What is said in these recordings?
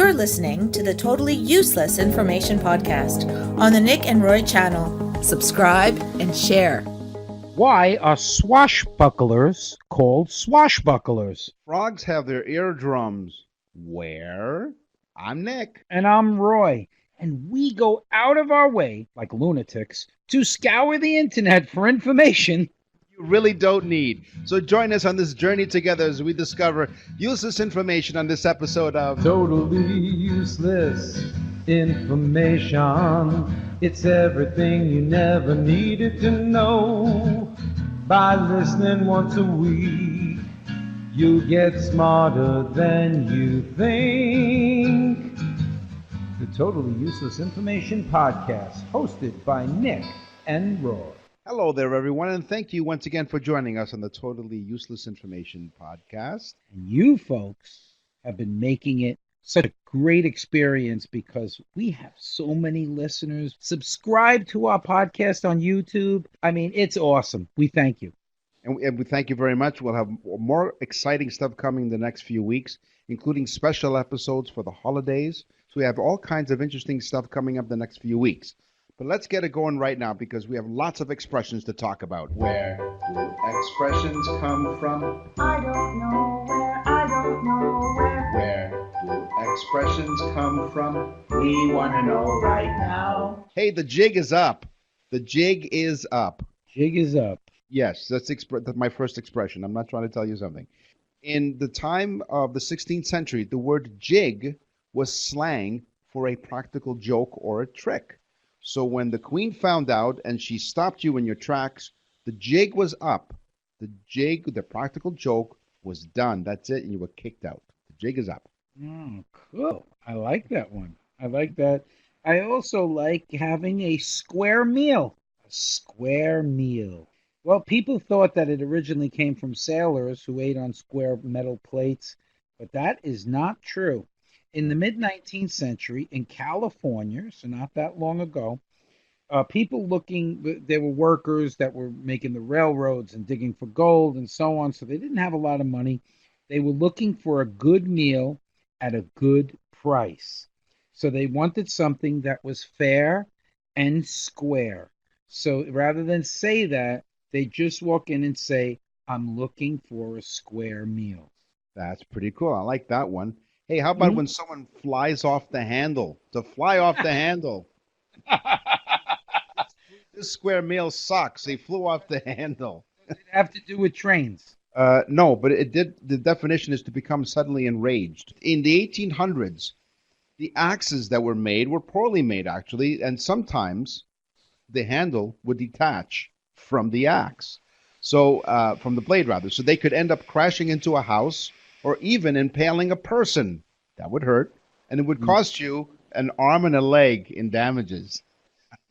You're listening to the Totally Useless Information Podcast on the Nick and Roy channel. Subscribe and share. Why are swashbucklers called swashbucklers? Frogs have their eardrums where? I'm Nick. And I'm Roy. And we go out of our way, like lunatics, to scour the internet for information You really don't need. So join us on this journey together as we discover useless information on this episode of Totally useless information. It's everything you never needed to know. By listening once a week, you'll get smarter than you think. The Totally Useless Information Podcast, hosted by Nick and Roy. Hello there, everyone, and thank you once again for joining us on the Totally Useless Information Podcast. And you folks have been making it such a great experience because we have so many listeners. Subscribe to our podcast on YouTube. I mean, it's awesome. We thank you. And we thank you very much. We'll have more exciting stuff coming the next few weeks, including special episodes for the holidays. So we have all kinds of interesting stuff coming up the next few weeks. But let's get it going right now because we have lots of expressions to talk about. Where do expressions come from? I don't know where. Where do expressions come from? We want to know right now. Hey, the jig is up. The jig is up. Jig is up. Yes, that's my first expression. I'm not trying to tell you something. In the time of the 16th century, the word jig was slang for a practical joke or a trick. So when the queen found out and she stopped you in your tracks, the jig was up. The practical joke was done. That's it, and you were kicked out. The jig is up. Oh, cool. I like that one. I like that. I also like having a square meal. A square meal. Well, people thought that it originally came from sailors who ate on square metal plates, but that is not true. In the mid-19th century, in California, so not that long ago, there were workers that were making the railroads and digging for gold and so on, so they didn't have a lot of money. They were looking for a good meal at a good price. So they wanted something that was fair and square. So rather than say that, they just walk in and say, I'm looking for a square meal. That's pretty cool. I like that one. Hey, how about when someone flies off the handle? To fly off the handle. This square meal sucks. They flew off the handle. Does it have to do with trains? No, but it did. The definition is to become suddenly enraged. In the 1800s, the axes that were made were poorly made, actually, and sometimes the handle would detach from the axe. So, from the blade, rather. So they could end up crashing into a house or even impaling a person. That would hurt, and it would cost you an arm and a leg in damages.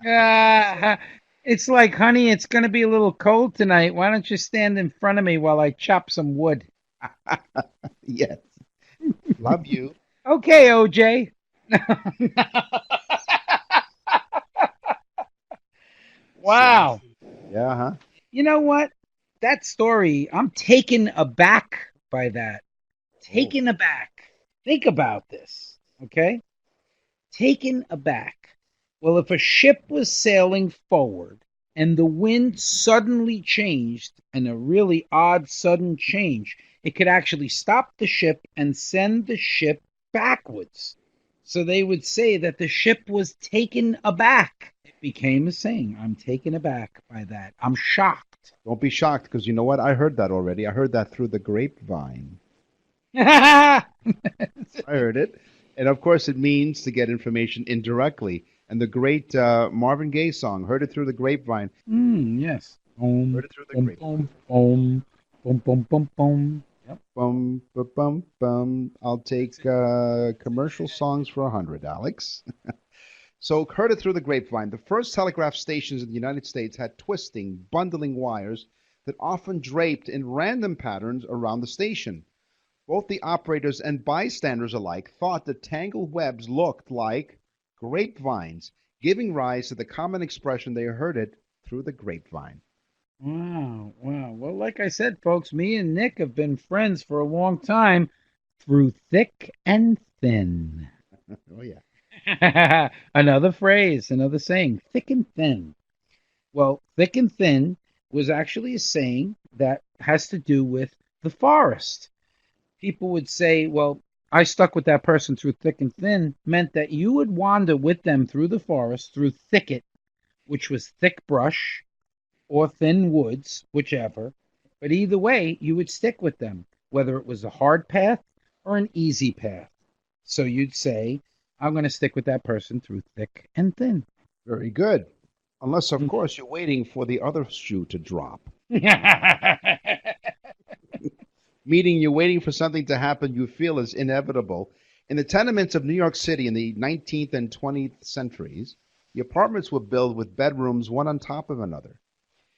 It's like, honey, it's going to be a little cold tonight. Why don't you stand in front of me while I chop some wood? Yes. Love you. Okay, OJ. Wow. Yeah, huh? You know what? That story, I'm taken aback by that. Taken aback. Think about this, okay? Taken aback. Well, if a ship was sailing forward and the wind suddenly changed, and a really odd sudden change, it could actually stop the ship and send the ship backwards. So they would say that the ship was taken aback. It became a saying. I'm taken aback by that. I'm shocked. Don't be shocked, because you know what? I heard that already. I heard that through the grapevine. I I heard it. And of course, it means to get information indirectly. And the great Marvin Gaye song, Heard It Through the Grapevine. Yes. Heard it through the grapevine. Boom, boom, boom, boom, boom. Yep. Bum, ba, bum, bum. I'll take commercial songs for 100, Alex. So, Heard It Through the Grapevine. The first telegraph stations in the United States had twisting, bundling wires that often draped in random patterns around the station. Both the operators and bystanders alike thought the tangled webs looked like grapevines, giving rise to the common expression they heard it through the grapevine. Wow. Well, like I said, folks, me and Nick have been friends for a long time through thick and thin. Oh, yeah. Another phrase, another saying, thick and thin. Well, thick and thin was actually a saying that has to do with the forest. People would say, well, I stuck with that person through thick and thin, meant that you would wander with them through the forest, through thicket, which was thick brush or thin woods, whichever. But either way, you would stick with them, whether it was a hard path or an easy path. So you'd say, I'm going to stick with that person through thick and thin. Very good. Unless, of course, you're waiting for the other shoe to drop. Meaning you're waiting for something to happen you feel is inevitable. In the tenements of New York City in the 19th and 20th centuries, the apartments were built with bedrooms one on top of another.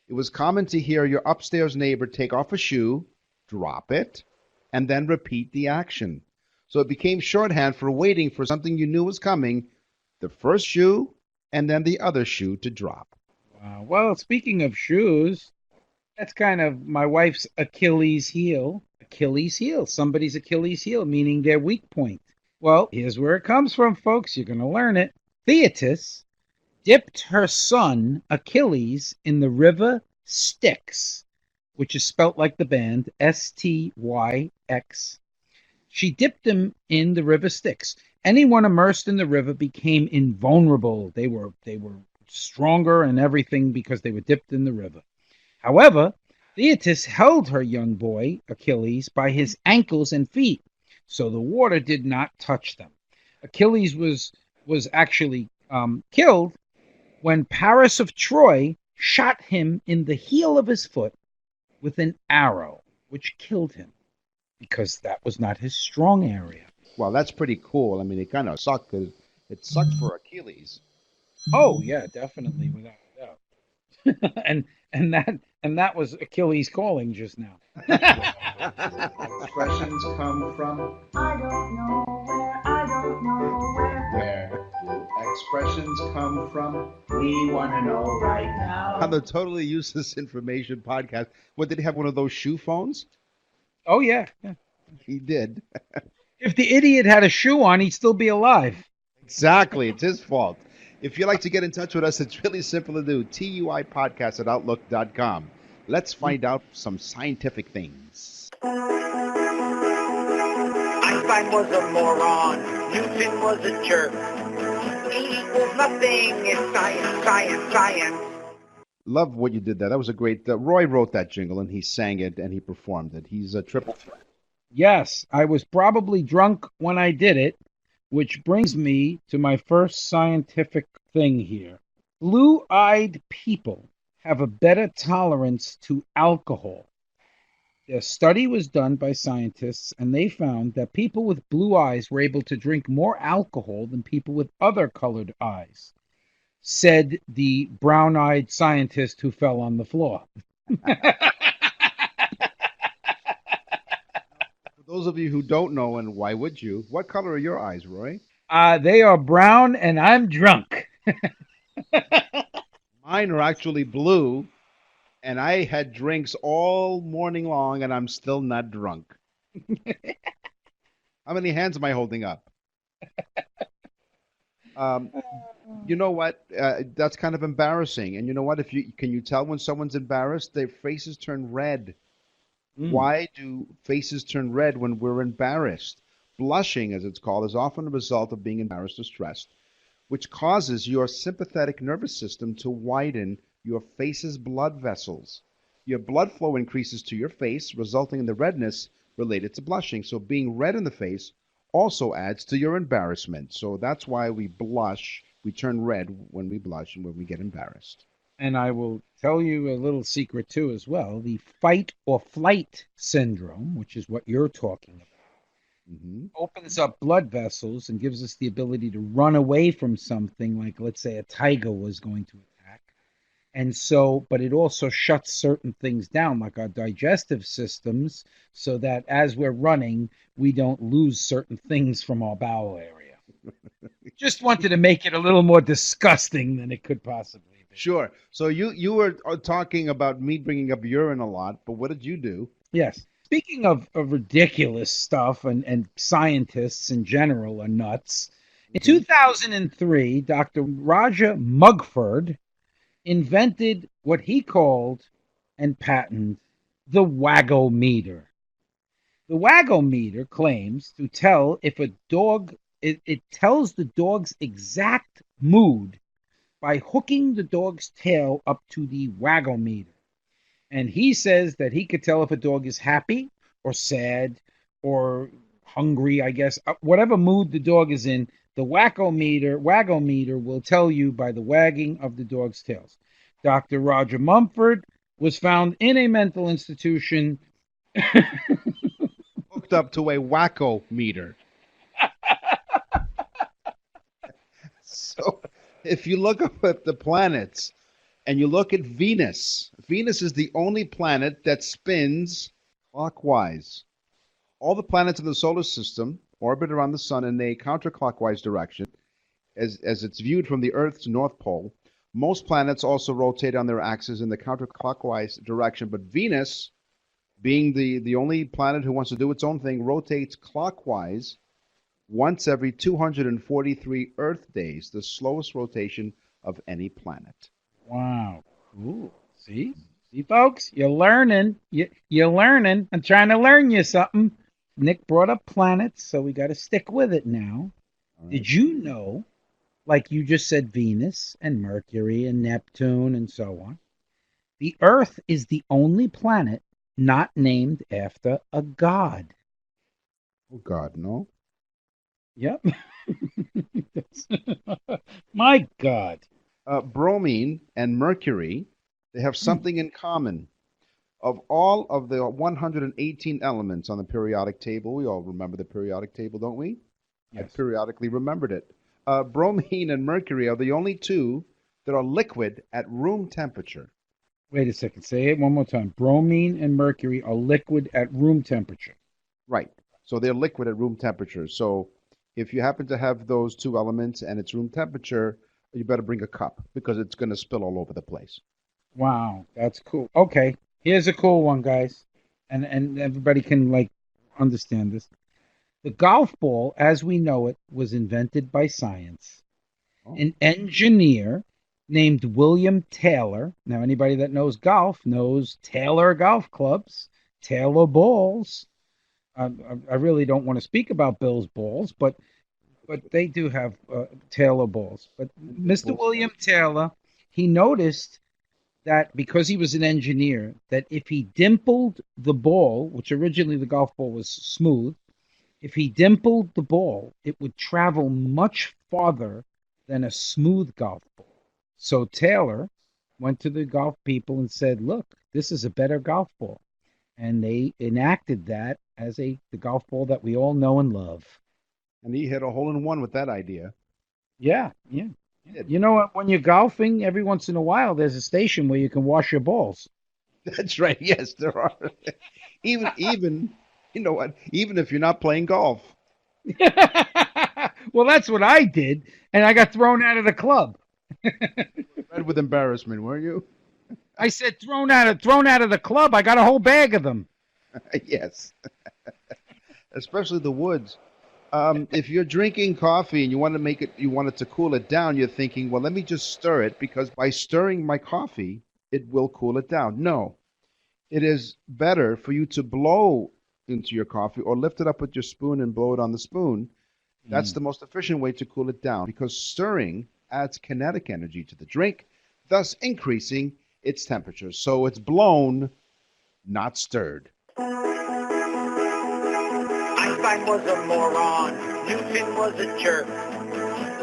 It was common to hear your upstairs neighbor take off a shoe, drop it, and then repeat the action. So it became shorthand for waiting for something you knew was coming, the first shoe, and then the other shoe to drop. Wow. Well, speaking of shoes, that's kind of my wife's Achilles heel. Achilles heel, somebody's Achilles heel, meaning their weak point. Well, here's where it comes from, folks. You're going to learn it. Thetis dipped her son Achilles in the river Styx, which is spelt like the band, Styx. She dipped him in the river Styx. Anyone immersed in the river became invulnerable. They were stronger and everything because they were dipped in the river. However, Thetis held her young boy, Achilles, by his ankles and feet, so the water did not touch them. Achilles was actually killed when Paris of Troy shot him in the heel of his foot with an arrow, which killed him because that was not his strong area. Well, that's pretty cool. I mean, it kind of sucked. It sucked for Achilles. Oh yeah, definitely, without a doubt. and that was Achilles calling just now. Expressions come from I don't know where, I don't know where. where do expressions come from? We want to know right now. On the Totally Useless Information podcast, what, did he have one of those shoe phones? Oh yeah. He did. If the idiot had a shoe on, he'd still be alive. Exactly. It's his fault. If you'd like to get in touch with us, it's really simple to do. TUI Podcast at Outlook.com. Let's find out some scientific things. Einstein was a moron. Newton was a jerk. E equals nothing in science, science, science. Love what you did there. That was a great... Roy wrote that jingle, and he sang it, and he performed it. He's a triple threat. Yes, I was probably drunk when I did it, which brings me to my first scientific thing here. Blue-eyed people have a better tolerance to alcohol. A study was done by scientists, and they found that people with blue eyes were able to drink more alcohol than people with other colored eyes, said the brown-eyed scientist who fell on the floor. For those of you who don't know, and why would you, what color are your eyes, Roy? They are brown, and I'm drunk. Mine are actually blue, and I had drinks all morning long, and I'm still not drunk. How many hands am I holding up? You know what? That's kind of embarrassing. And you know what? Can you tell when someone's embarrassed? Their faces turn red. Why do faces turn red when we're embarrassed? Blushing, as it's called, is often a result of being embarrassed or stressed, which causes your sympathetic nervous system to widen your face's blood vessels. Your blood flow increases to your face, resulting in the redness related to blushing. So being red in the face also adds to your embarrassment. So that's why we blush. We turn red when we blush and when we get embarrassed. And I will tell you a little secret, too, as well. The fight or flight syndrome, which is what you're talking about, opens up blood vessels and gives us the ability to run away from something like, let's say, a tiger was going to attack. And so, but it also shuts certain things down, like our digestive systems, so that as we're running, we don't lose certain things from our bowel area. Just wanted to make it a little more disgusting than it could possibly be. Sure. So you were talking about me bringing up urine a lot, but what did you do? Yes. Speaking of ridiculous stuff, and scientists in general are nuts, In 2003, Dr. Roger Mugford invented what he called and patented the wagometer. The wagometer claims to tell if a dog, it tells the dog's exact mood by hooking the dog's tail up to the wagometer. And he says that he could tell if a dog is happy or sad or hungry, I guess. Whatever mood the dog is in, the wagometer will tell you by the wagging of the dog's tails. Dr. Roger Mumford was found in a mental institution Hooked up to a wacko meter. So if you look up at the planets and you look at Venus, Venus is the only planet that spins clockwise. All the planets in the solar system orbit around the sun in a counterclockwise direction as it's viewed from the Earth's north pole. Most planets also rotate on their axis in the counterclockwise direction, but Venus, being the only planet who wants to do its own thing, rotates clockwise once every 243 Earth days, the slowest rotation of any planet. Wow. Cool. See, folks, you're learning. You're learning. I'm trying to learn you something. Nick brought up planets, so we got to stick with it now. All right. Did you know, like you just said, Venus and Mercury and Neptune and so on, the Earth is the only planet not named after a god? Oh, God, no. Yep. My God. Bromine and mercury, they have something in common. Of all of the 118 elements on the periodic table, we all remember the periodic table, don't we? Yes. I periodically remembered it. Bromine and mercury are the only two that are liquid at room temperature. Wait a second. Say it one more time. Bromine and mercury are liquid at room temperature. Right. So they're liquid at room temperature. So if you happen to have those two elements and it's room temperature, you better bring a cup because it's going to spill all over the place. Wow, that's cool. Okay, here's a cool one, guys, and everybody can like understand this. The golf ball, as we know it, was invented by science. Oh. An engineer named William Taylor. Now, anybody that knows golf knows Taylor golf clubs, Taylor balls. I really don't want to speak about Bill's balls, but they do have Taylor balls. But Mr. William Taylor, he noticed that because he was an engineer, that if he dimpled the ball, which originally the golf ball was smooth, if he dimpled the ball, it would travel much farther than a smooth golf ball. So Taylor went to the golf people and said, look, this is a better golf ball. And they enacted that as the golf ball that we all know and love. And he hit a hole in one with that idea. Yeah. You know what? When you're golfing, every once in a while, there's a station where you can wash your balls. That's right. Yes, there are. even you know what? Even if you're not playing golf. Well, that's what I did, and I got thrown out of the club. Red with embarrassment, weren't you? I said thrown out of the club. I got a whole bag of them. Yes. Especially the woods. If you're drinking coffee and you want it to cool it down, you're thinking, well, let me just stir it because by stirring my coffee, it will cool it down. No, it is better for you to blow into your coffee or lift it up with your spoon and blow it on the spoon. That's the most efficient way to cool it down because stirring adds kinetic energy to the drink, thus increasing its temperature. So it's blown, not stirred. Einstein was a moron. Newton was a jerk.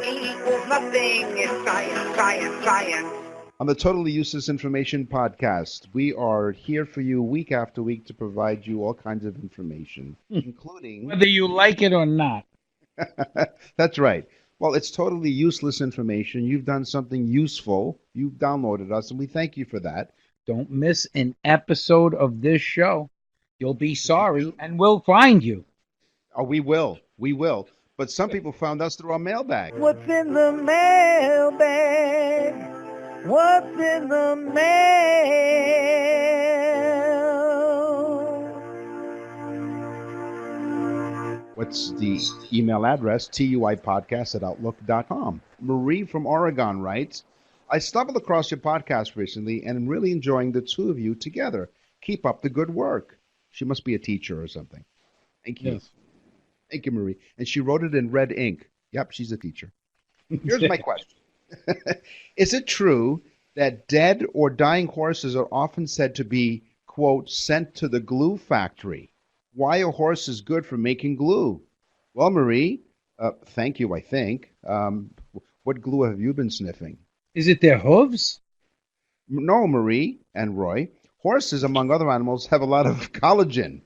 E equals nothing. It's science, science, science. On the Totally Useless Information Podcast, we are here for you week after week to provide you all kinds of information, including... Whether you like it or not. That's right. Well, it's totally useless information. You've done something useful. You've downloaded us, and we thank you for that. Don't miss an episode of this show. You'll be sorry, and we'll find you. Oh, we will. We will. But some people found us through our mailbag. What's in the mailbag? What's in the mail? What's That's the email address, tuipodcast@outlook.com. Marie from Oregon writes, I stumbled across your podcast recently and am really enjoying the two of you together. Keep up the good work. She must be a teacher or something. Thank you. Yes. Thank you, Marie. And she wrote it in red ink. Yep, she's a teacher. Here's my question. Is it true that dead or dying horses are often said to be, quote, sent to the glue factory? Why a horse is good for making glue? Well, Marie, thank you, I think. What glue have you been sniffing? Is it their hooves? No, Marie and Roy. Horses, among other animals, have a lot of collagen.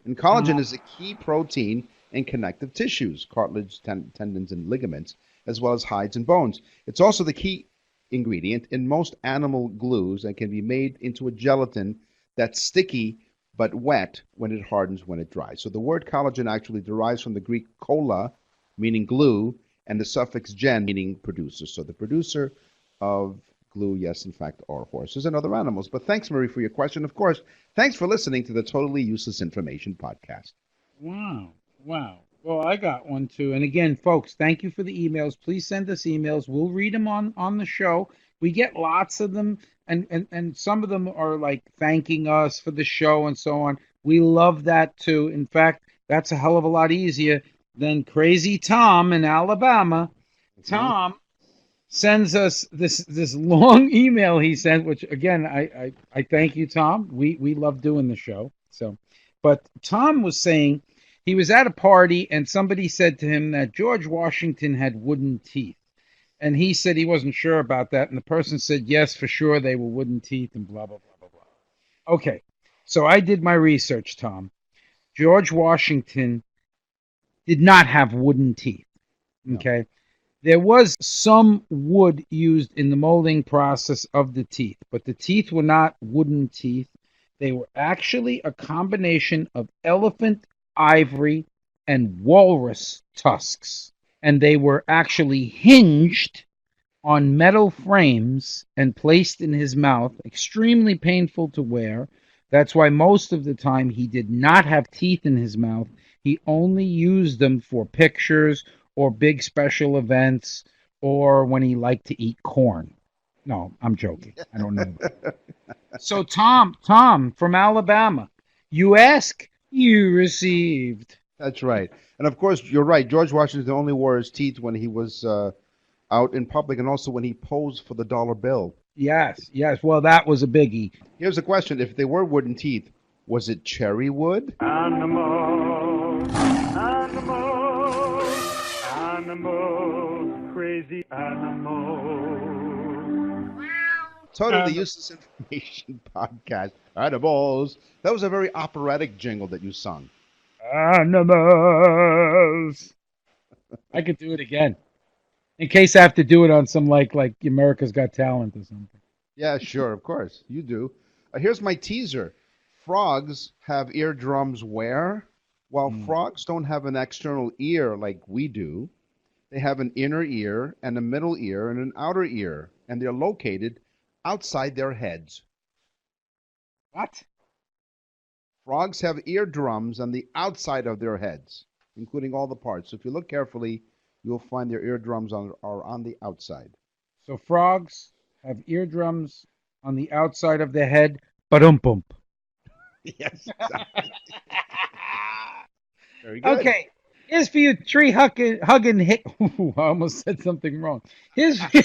And collagen is a key protein in connective tissues, cartilage, tendons, and ligaments, as well as hides and bones. It's also the key ingredient in most animal glues and can be made into a gelatin that's sticky but wet when it hardens when it dries. So the word collagen actually derives from the Greek kola, meaning glue, and the suffix gen, meaning producer. So the producer of glue, yes, in fact, are horses and other animals. But thanks, Marie, for your question. Of course, thanks for listening to the Totally Useless Information Podcast. Wow. Well, I got one too. And again, folks, thank you for the emails. Please send us emails. We'll read them on the show. We get lots of them, and some of them are like thanking us for the show and so on. We love that too. In fact, that's a hell of a lot easier than Crazy Tom in Alabama. Tom sends us this long email he sent, which again, I thank you, Tom. We love doing the show. So, but Tom was saying he was at a party and somebody said to him that George Washington had wooden teeth. And he said he wasn't sure about that. And the person said, yes, for sure, they were wooden teeth and blah, blah, blah, blah, blah. Okay, so I did my research, Tom. George Washington did not have wooden teeth, okay? No. There was some wood used in the molding process of the teeth, but the teeth were not wooden teeth. They were actually a combination of elephant, ivory, and walrus tusks. And they were actually hinged on metal frames and placed in his mouth, extremely painful to wear. That's why most of the time he did not have teeth in his mouth. He only used them for pictures or big special events or when he liked to eat corn. No, I'm joking. I don't know. So Tom from Alabama, you ask, you received. That's right. And of course, you're right. George Washington only wore his teeth when he was out in public and also when he posed for the dollar bill. Yes. Well, that was a biggie. Here's a question. If they were wooden teeth, was it cherry wood? Animals, crazy animals. Totally Useless Information Podcast. Animals. That was a very operatic jingle that you sung. Animals. I could do it again. In case I have to do it on some like America's Got Talent or something. Yeah, sure, of course. You do. Here's my teaser. Frogs have eardrums where? Well, frogs don't have an external ear like we do. They have an inner ear and a middle ear and an outer ear, and they're located outside their heads. What? Frogs have eardrums on the outside of their heads, including all the parts. So if you look carefully, you'll find their eardrums are on the outside. So frogs have eardrums on the outside of their head. Ba-dum-bump. Yes. Exactly. Very good. Okay. Here's for you hugging I almost said something wrong. Here's for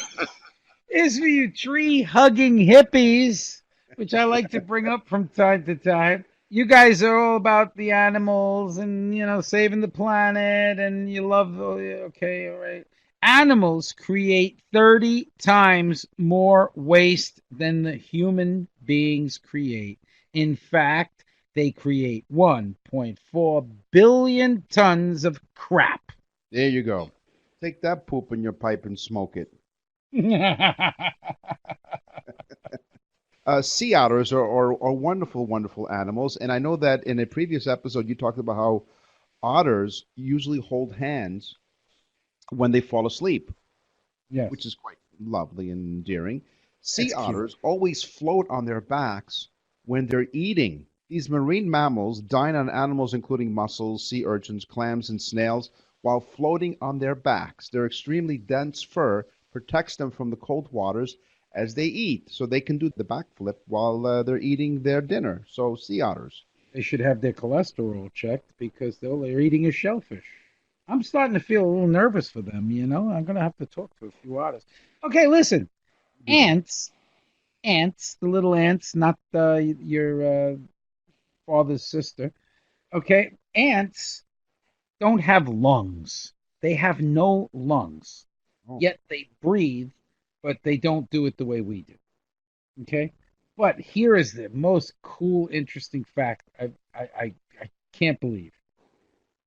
you tree hugging hippies, which I like to bring up from time to time. You guys are all about the animals and, saving the planet and you love, okay, all right. Animals create 30 times more waste than the human beings create. In fact, they create 1.4 billion tons of crap. There you go. Take that poop in your pipe and smoke it. Sea otters are wonderful, wonderful animals. And I know that in a previous episode, you talked about how otters usually hold hands when they fall asleep, yes, which is quite lovely and endearing. Sea otters always float on their backs when they're eating. These marine mammals dine on animals including mussels, sea urchins, clams, and snails while floating on their backs. Their extremely dense fur protects them from the cold waters as they eat, so they can do the backflip while they're eating their dinner. So, sea otters. They should have their cholesterol checked because they're eating a shellfish. I'm starting to feel a little nervous for them, you know. I'm going to have to talk to a few otters. Okay, listen. Ants, the little ants, not your father's sister. Okay, ants don't have lungs. They have no lungs. Oh. Yet they breathe, but they don't do it the way we do. Okay? But here is the most cool, interesting fact I can't believe.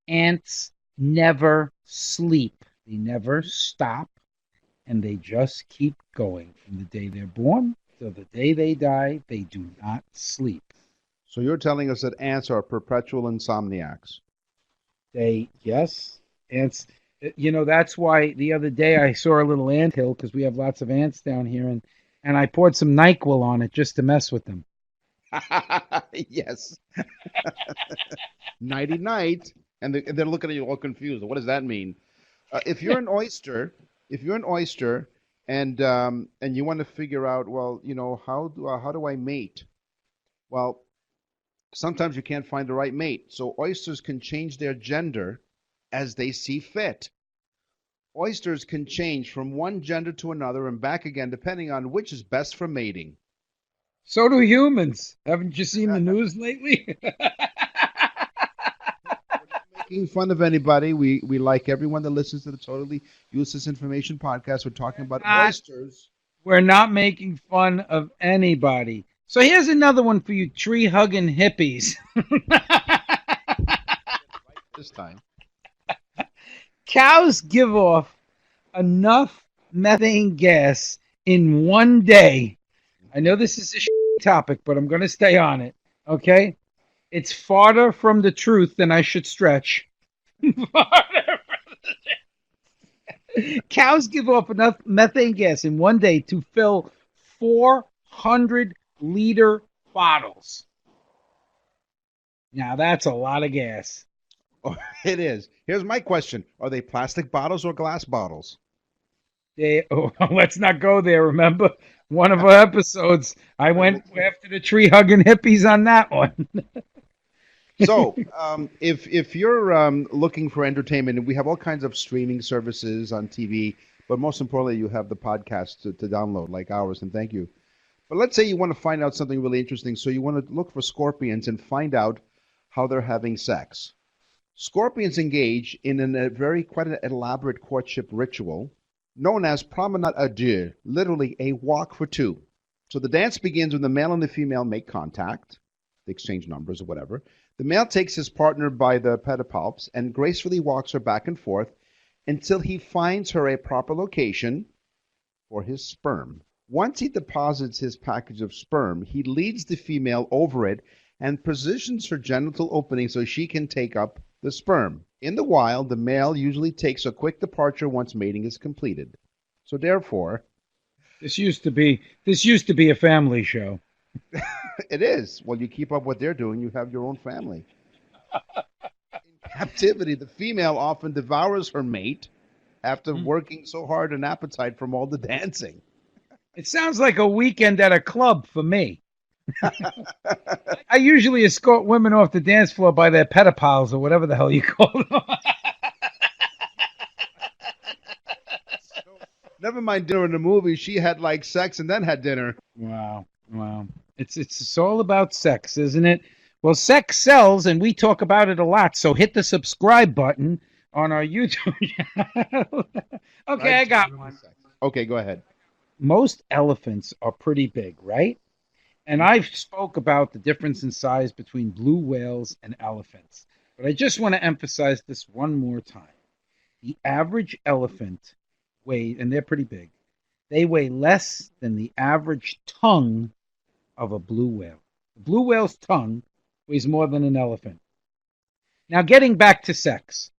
Ants never sleep. They never stop, and they just keep going. From the day they're born till the day they die, they do not sleep. So you're telling us that ants are perpetual insomniacs. Yes, ants. You know, that's why the other day I saw a little anthill because we have lots of ants down here, and I poured some NyQuil on it just to mess with them. Yes. Nighty night. And they're looking at you all confused. What does that mean? If you're an oyster, and you want to figure out, well, you know, how do I mate? Well, sometimes you can't find the right mate. So oysters can change their gender as they see fit. Oysters can change from one gender to another and back again, depending on which is best for mating. So do humans. Haven't you seen the news lately? Making fun of anybody. We like everyone that listens to the Totally Useless Information podcast. We're talking about oysters. We're not making fun of anybody. So here's another one for you tree-hugging hippies. This time. Cows give off enough methane gas in one day. I know this is a topic, but I'm going to stay on it. Okay? It's farther from the truth than I should stretch. Cows give off enough methane gas in one day to fill 400-liter bottles. Now, that's a lot of gas. Oh, it is. Here's my question. Are they plastic bottles or glass bottles? Let's not go there, remember? One of our episodes, I went after the tree-hugging hippies on that one. So, if you're looking for entertainment, and we have all kinds of streaming services on TV, but most importantly, you have the podcast to download, like ours, and thank you. But let's say you want to find out something really interesting, so you want to look for scorpions and find out how they're having sex. Scorpions engage in quite an elaborate courtship ritual known as promenade à deux, literally a walk for two. So the dance begins when the male and the female make contact, they exchange numbers or whatever. The male takes his partner by the pedipalps and gracefully walks her back and forth until he finds her a proper location for his sperm. Once he deposits his package of sperm, he leads the female over it and positions her genital opening so she can take up the sperm. In the wild, the male usually takes a quick departure once mating is completed. So therefore, This used to be a family show. it is. Well, you keep up what they're doing, you have your own family. In captivity, the female often devours her mate after working so hard an appetite from all the dancing. It sounds like a weekend at a club for me. I usually escort women off the dance floor by their pedipals or whatever the hell you call them. Never mind dinner in the movie. She had like sex and then had dinner. Wow. It's all about sex, isn't it? Well, sex sells, and we talk about it a lot. So hit the subscribe button on our YouTube channel. Okay, I got one. Okay, go ahead. Most elephants are pretty big, right? And I've spoke about the difference in size between blue whales and elephants. But I just want to emphasize this one more time. The average elephant weighs, and they're pretty big, they weigh less than the average tongue of a blue whale. The blue whale's tongue weighs more than an elephant. Now, getting back to sex.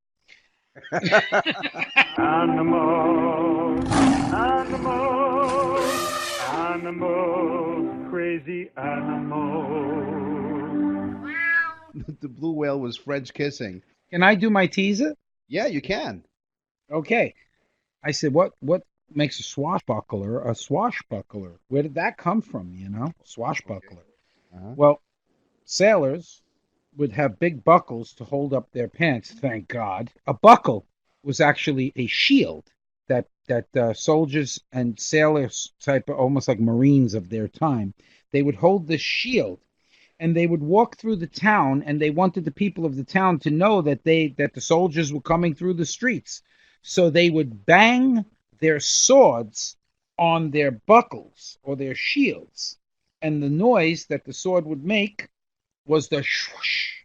Animals, animals, animals, crazy animals. The blue whale was French kissing. Can I do my teaser? Yeah, you can. Okay. I said, what makes a swashbuckler a swashbuckler? Where did that come from, Swashbuckler. Uh-huh. Well, sailors would have big buckles to hold up their pants, thank God. A buckle was actually a shield that soldiers and sailors, type of, almost like Marines of their time, they would hold this shield, and they would walk through the town, and they wanted the people of the town to know that the soldiers were coming through the streets. So they would bang their swords on their buckles or their shields, and the noise that the sword would make was the swoosh.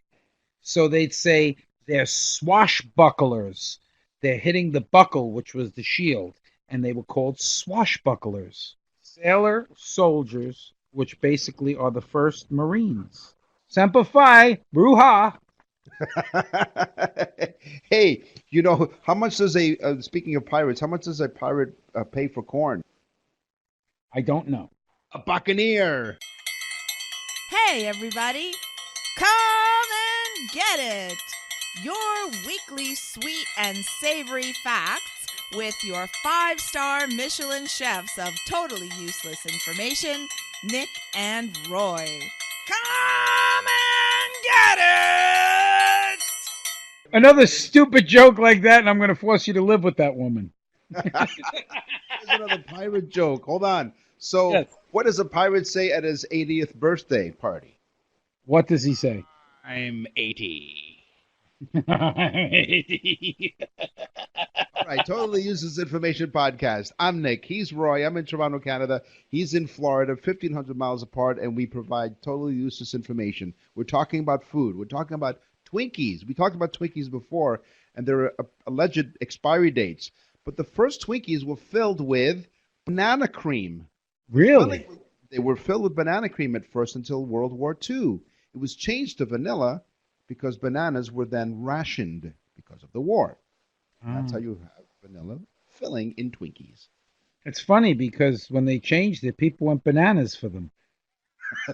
So they'd say they're swashbucklers. They're hitting the buckle, which was the shield, and they were called swashbucklers. Sailor soldiers, which basically are the first Marines. Semper Fi, Bruja. Hey, how much does speaking of pirates, how much does a pirate pay for corn? I don't know. A buccaneer. Hey, everybody, come and get it. Your weekly sweet and savory facts with your 5-star Michelin chefs of totally useless information, Nick and Roy. Come and get it! Another stupid joke like that, and I'm going to force you to live with that woman. Here's another pirate joke. Hold on. So, Yes. What does a pirate say at his 80th birthday party? What does he say? I'm 80. All right, Totally Useless Information Podcast. I'm Nick. He's Roy. I'm in Toronto, Canada. He's in Florida, 1,500 miles apart, and we provide totally useless information. We're talking about food. We're talking about Twinkies. We talked about Twinkies before, and there are alleged expiry dates. But the first Twinkies were filled with banana cream. Really? They were filled with banana cream at first until World War II. It was changed to vanilla because bananas were then rationed because of the war. That's how you have vanilla filling in Twinkies. It's funny because when they changed it, people went bananas for them.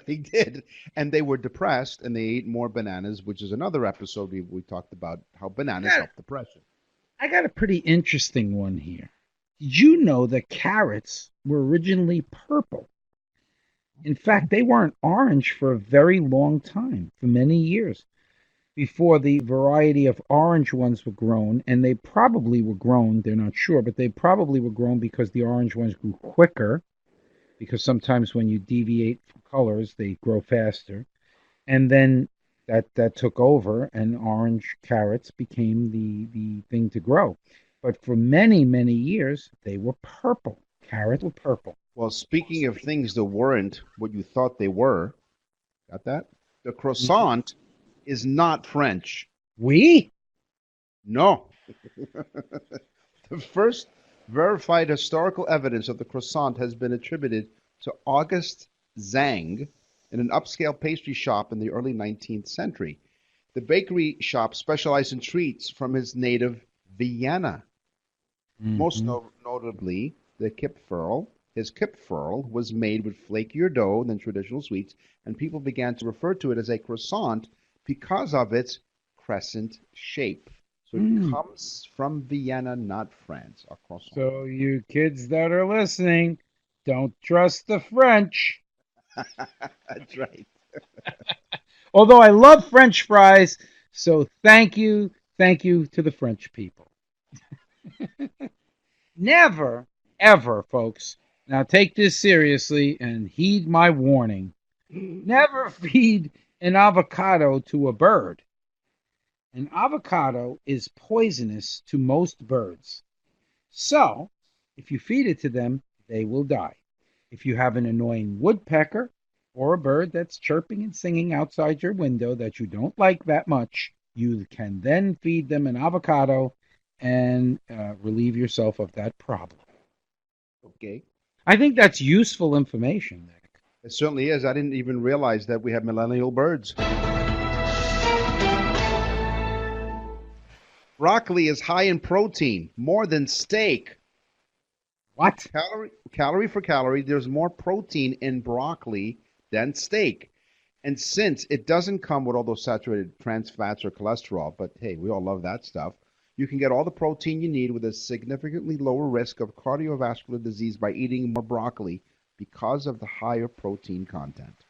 They did. And they were depressed, and they ate more bananas, which is another episode we talked about how bananas help depression. I got a pretty interesting one here. Did you know that carrots were originally purple? In fact, they weren't orange for a very long time, for many years, before the variety of orange ones were grown. And they probably were grown, they're not sure, but they probably were grown because the orange ones grew quicker, because sometimes when you deviate from colors, they grow faster. And then that took over, and orange carrots became the thing to grow. But for many, many years, they were purple. Carrots were purple. Well, speaking of things that weren't what you thought they were, got that? The croissant is not French. Oui? No. The first verified historical evidence of the croissant has been attributed to Auguste Zang in an upscale pastry shop in the early 19th century. The bakery shop specialized in treats from his native Vienna. Most notably, the Kipferl. His Kipferl was made with flakier dough than traditional sweets, and people began to refer to it as a croissant because of its crescent shape. So it comes from Vienna, not France, a croissant. So you kids that are listening, don't trust the French. That's right. Although I love French fries, so thank you to the French people. Never, ever, folks, now take this seriously and heed my warning. Never feed an avocado to a bird. An avocado is poisonous to most birds. So, if you feed it to them, they will die. If you have an annoying woodpecker or a bird that's chirping and singing outside your window that you don't like that much, you can then feed them an avocado and relieve yourself of that problem. Okay. I think that's useful information, Nick. It certainly is. I didn't even realize that we have millennial birds. Broccoli is high in protein, more than steak. What? Calorie for calorie, there's more protein in broccoli than steak. And since it doesn't come with all those saturated trans fats or cholesterol, but hey, we all love that stuff, you can get all the protein you need with a significantly lower risk of cardiovascular disease by eating more broccoli because of the higher protein content.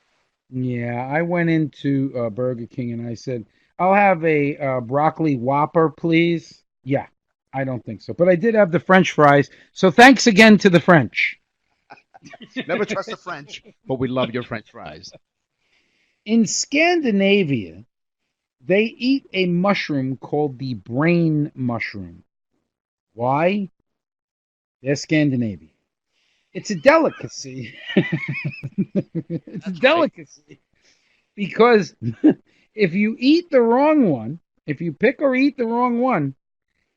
Yeah, I went into Burger King and I said, I'll have a broccoli Whopper, please. Yeah, I don't think so. But I did have the French fries. So thanks again to the French. Never trust the French, but we love your French fries. In Scandinavia, they eat a mushroom called the brain mushroom. Why? They're Scandinavian. It's a delicacy. It's a delicacy. Because if you eat the wrong one, if you pick or eat the wrong one,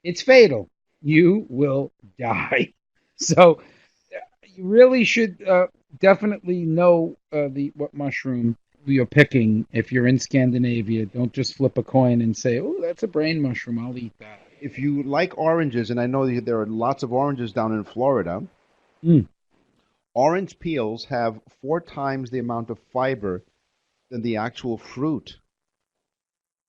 it's fatal. You will die. So you really should definitely know what mushroom you're picking if you're in Scandinavia. Don't just flip a coin and say, oh, that's a brain mushroom. I'll eat that. If you like oranges, and I know there are lots of oranges down in Florida, orange peels have 4 times the amount of fiber than the actual fruit.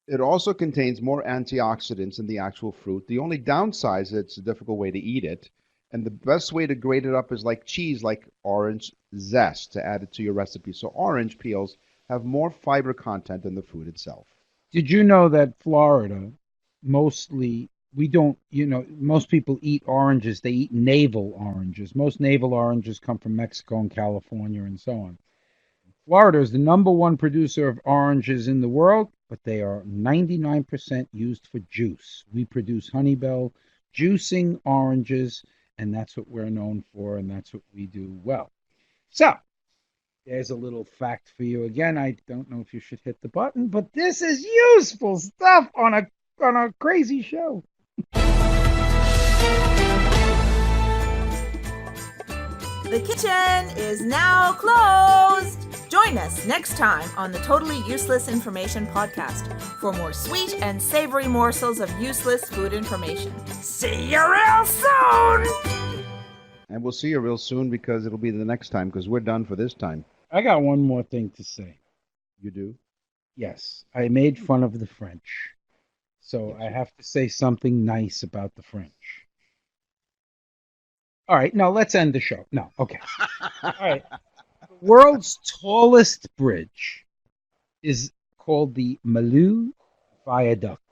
It also contains more antioxidants than the actual fruit. The only downside is it's a difficult way to eat it. And the best way to grade it up is like cheese, like orange zest, to add it to your recipe. So orange peels have more fiber content than the fruit itself. Did you know that Florida, mostly, most people eat oranges. They eat navel oranges. Most navel oranges come from Mexico and California and so on. Florida is the number 1 producer of oranges in the world, but they are 99% used for juice. We produce Honeybell juicing oranges, and that's what we're known for, and that's what we do well. So, there's a little fact for you. Again, I don't know if you should hit the button, but this is useful stuff on a crazy show. The kitchen is now closed. Join us next time on the Totally Useless Information Podcast for more sweet and savory morsels of useless food information. See you real soon! And we'll see you real soon because it'll be the next time because we're done for this time. I got one more thing to say. You do? Yes, I made fun of the French. So I have to say something nice about the French. All right, no, let's end the show. No, okay. All right. The world's tallest bridge is called the Malou Viaduct.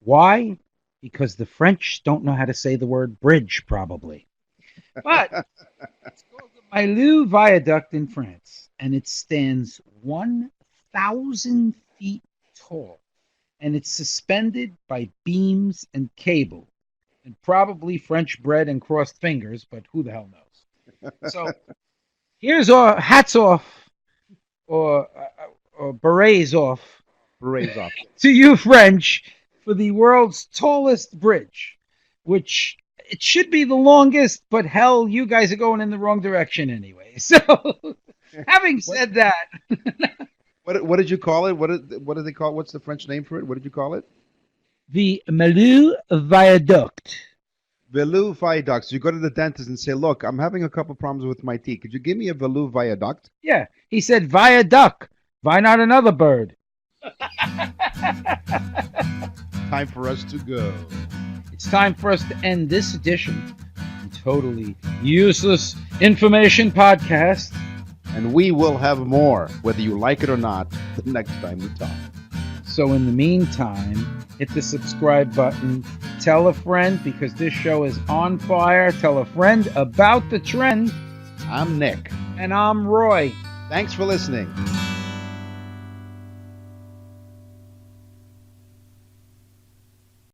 Why? Because the French don't know how to say the word bridge, probably. But it's called the Malou Viaduct in France, and it stands 1,000 feet tall, and it's suspended by beams and cable, and probably French bread and crossed fingers, but who the hell knows? So here's our hats off, or berets off, to you French for the world's tallest bridge, which it should be the longest, but hell, you guys are going in the wrong direction anyway. So, having said that, what did you call it? What did they call it? What's the French name for it? What did you call it? The Malou Viaduct. Velou Viaduct. So you go to the dentist and say, look, I'm having a couple problems with my teeth. Could you give me a Velou Viaduct? Yeah, he said viaduct. Why not another bird? Time for us to go. It's time for us to end this edition of the Totally Useless Information Podcast. And we will have more, whether you like it or not, the next time we talk. So in the meantime, hit the subscribe button. Tell a friend, because this show is on fire. Tell a friend about the trend. I'm Nick. And I'm Roy. Thanks for listening.